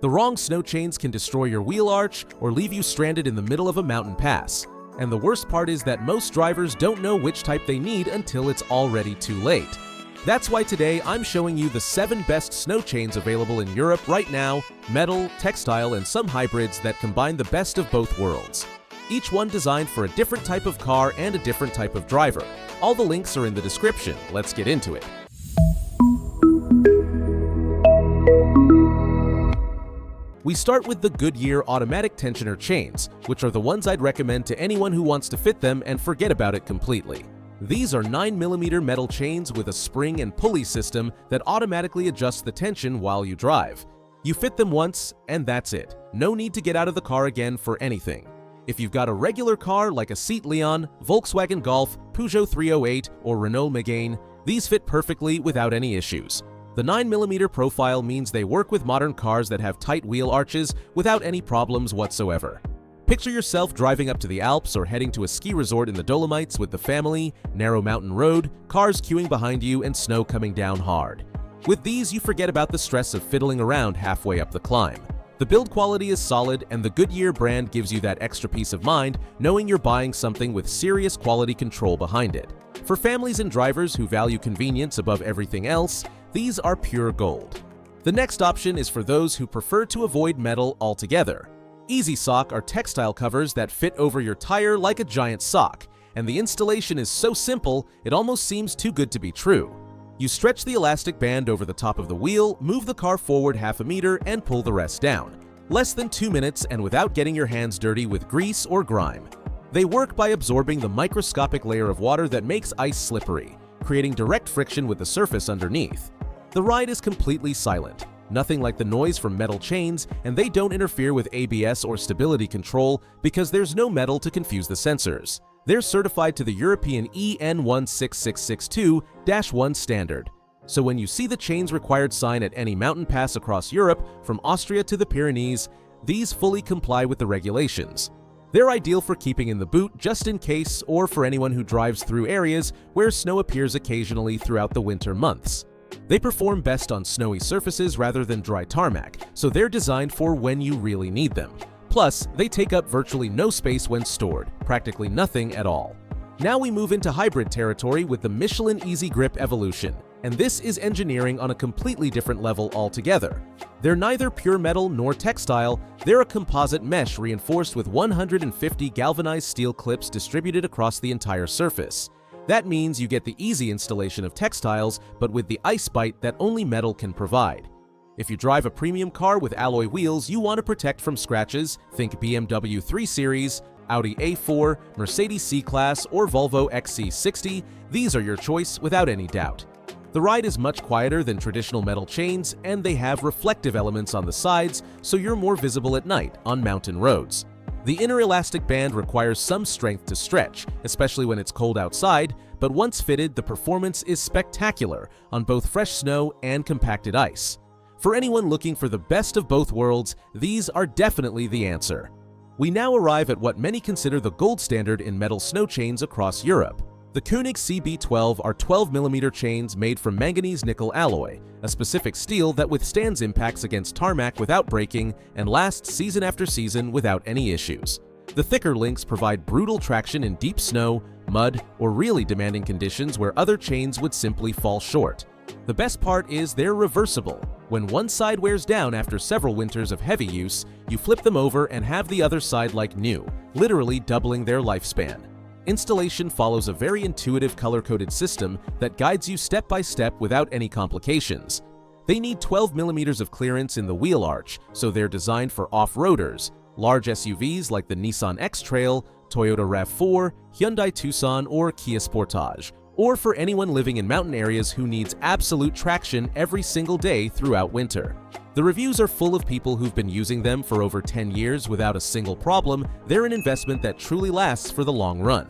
The wrong snow chains can destroy your wheel arch or leave you stranded in the middle of a mountain pass. And the worst part is that most drivers don't know which type they need until it's already too late. That's why today I'm showing you the 7 best snow chains available in Europe right now, metal, textile, and some hybrids that combine the best of both worlds. Each one designed for a different type of car and a different type of driver. All the links are in the description. Let's get into it. We start with the Goodyear automatic tensioner chains, which are the ones I'd recommend to anyone who wants to fit them and forget about it completely. These are 9mm metal chains with a spring and pulley system that automatically adjusts the tension while you drive. You fit them once, and that's it. No need to get out of the car again for anything. If you've got a regular car like a Seat Leon, Volkswagen Golf, Peugeot 308, or Renault Megane, these fit perfectly without any issues. The 9mm profile means they work with modern cars that have tight wheel arches without any problems whatsoever. Picture yourself driving up to the Alps or heading to a ski resort in the Dolomites with the family, narrow mountain road, cars queuing behind you, and snow coming down hard. With these, you forget about the stress of fiddling around halfway up the climb. The build quality is solid, and the Goodyear brand gives you that extra peace of mind knowing you're buying something with serious quality control behind it. For families and drivers who value convenience above everything else, these are pure gold. The next option is for those who prefer to avoid metal altogether. EasySock are textile covers that fit over your tire like a giant sock, and the installation is so simple it almost seems too good to be true. You stretch the elastic band over the top of the wheel, move the car forward half a meter, and pull the rest down. Less than 2 minutes and without getting your hands dirty with grease or grime. They work by absorbing the microscopic layer of water that makes ice slippery, creating direct friction with the surface underneath. The ride is completely silent. Nothing like the noise from metal chains, and they don't interfere with ABS or stability control because there's no metal to confuse the sensors. They're certified to the European EN 16662-1 standard. So when you see the chains required sign at any mountain pass across Europe, from Austria to the Pyrenees, these fully comply with the regulations. They're ideal for keeping in the boot just in case, or for anyone who drives through areas where snow appears occasionally throughout the winter months. They perform best on snowy surfaces rather than dry tarmac, so they're designed for when you really need them. Plus, they take up virtually no space when stored, practically nothing at all. Now we move into hybrid territory with the Michelin EasyGrip Evolution, and this is engineering on a completely different level altogether. They're neither pure metal nor textile, they're a composite mesh reinforced with 150 galvanized steel clips distributed across the entire surface. That means you get the easy installation of textiles, but with the ice bite that only metal can provide. If you drive a premium car with alloy wheels you want to protect from scratches, think BMW 3 Series, Audi A4, Mercedes C-Class, or Volvo XC60, these are your choice without any doubt. The ride is much quieter than traditional metal chains, and they have reflective elements on the sides so you're more visible at night on mountain roads. The inner elastic band requires some strength to stretch, especially when it's cold outside, but once fitted, the performance is spectacular on both fresh snow and compacted ice. For anyone looking for the best of both worlds, these are definitely the answer. We now arrive at what many consider the gold standard in metal snow chains across Europe. The König CB12 are 12mm chains made from manganese nickel alloy, a specific steel that withstands impacts against tarmac without breaking and lasts season after season without any issues. The thicker links provide brutal traction in deep snow, mud, or really demanding conditions where other chains would simply fall short. The best part is they're reversible. When one side wears down after several winters of heavy use, you flip them over and have the other side like new, literally doubling their lifespan. Installation follows a very intuitive color-coded system that guides you step by step without any complications. They need 12mm of clearance in the wheel arch, so they're designed for off-roaders, large SUVs like the Nissan X-Trail, Toyota RAV4, Hyundai Tucson, or Kia Sportage, or for anyone living in mountain areas who needs absolute traction every single day throughout winter. The reviews are full of people who've been using them for over 10 years without a single problem. They're an investment that truly lasts for the long run.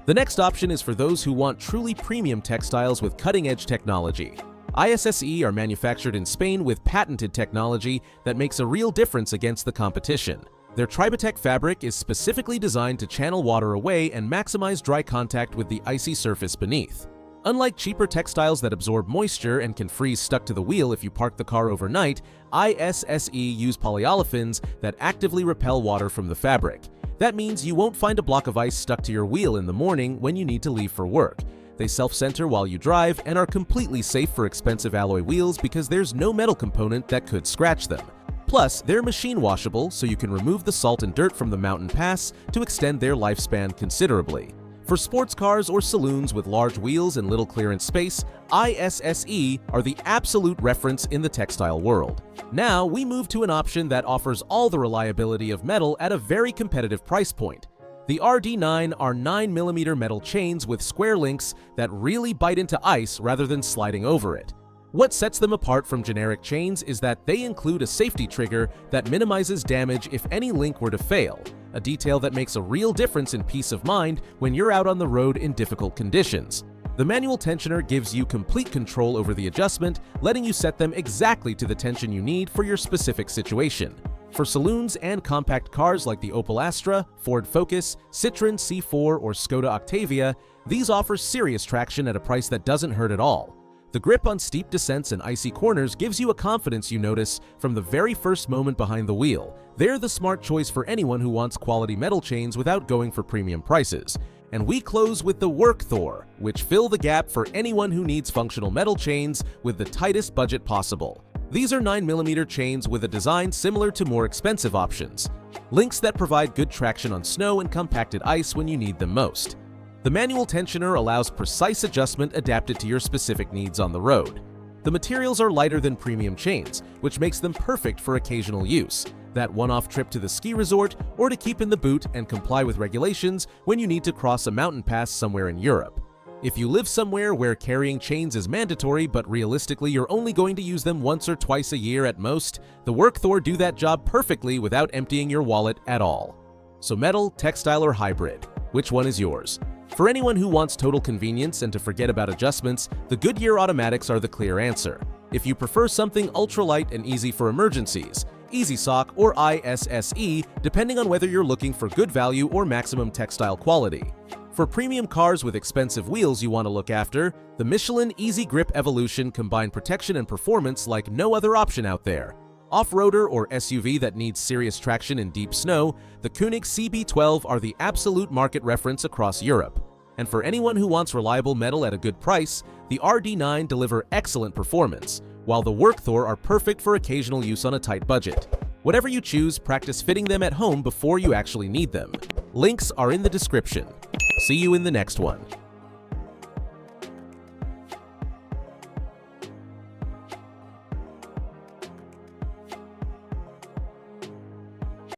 The next option is for those who want truly premium textiles with cutting-edge technology. ISSE are manufactured in Spain with patented technology that makes a real difference against the competition. Their Tribotech fabric is specifically designed to channel water away and maximize dry contact with the icy surface beneath. Unlike cheaper textiles that absorb moisture and can freeze stuck to the wheel if you park the car overnight, ISSE use polyolefins that actively repel water from the fabric. That means you won't find a block of ice stuck to your wheel in the morning when you need to leave for work. They self-center while you drive and are completely safe for expensive alloy wheels because there's no metal component that could scratch them. Plus, they're machine washable, so you can remove the salt and dirt from the mountain pass to extend their lifespan considerably. For sports cars or saloons with large wheels and little clearance space, ISSE are the absolute reference in the textile world. Now, we move to an option that offers all the reliability of metal at a very competitive price point. The RD9 are 9mm metal chains with square links that really bite into ice rather than sliding over it. What sets them apart from generic chains is that they include a safety trigger that minimizes damage if any link were to fail, a detail that makes a real difference in peace of mind when you're out on the road in difficult conditions. The manual tensioner gives you complete control over the adjustment, letting you set them exactly to the tension you need for your specific situation. For saloons and compact cars like the Opel Astra, Ford Focus, Citroën C4, or Skoda Octavia, these offer serious traction at a price that doesn't hurt at all. The grip on steep descents and icy corners gives you a confidence you notice from the very first moment behind the wheel. They're the smart choice for anyone who wants quality metal chains without going for premium prices. And we close with the Workthor, which fill the gap for anyone who needs functional metal chains with the tightest budget possible. These are 9mm chains with a design similar to more expensive options. Links that provide good traction on snow and compacted ice when you need them most. The manual tensioner allows precise adjustment adapted to your specific needs on the road. The materials are lighter than premium chains, which makes them perfect for occasional use, that one-off trip to the ski resort, or to keep in the boot and comply with regulations when you need to cross a mountain pass somewhere in Europe. If you live somewhere where carrying chains is mandatory but realistically you're only going to use them once or twice a year at most, the Workthor do that job perfectly without emptying your wallet at all. So metal, textile, or hybrid, which one is yours? For anyone who wants total convenience and to forget about adjustments, the Goodyear automatics are the clear answer. If you prefer something ultralight and easy for emergencies, EasySock or ISSE, depending on whether you're looking for good value or maximum textile quality. For premium cars with expensive wheels you want to look after, the Michelin EasyGrip Evolution combine protection and performance like no other option out there. Off-roader or SUV that needs serious traction in deep snow, the König CB12 are the absolute market reference across Europe. And for anyone who wants reliable metal at a good price, the RD9 deliver excellent performance, while the Workthor are perfect for occasional use on a tight budget. Whatever you choose, practice fitting them at home before you actually need them. Links are in the description. See you in the next one.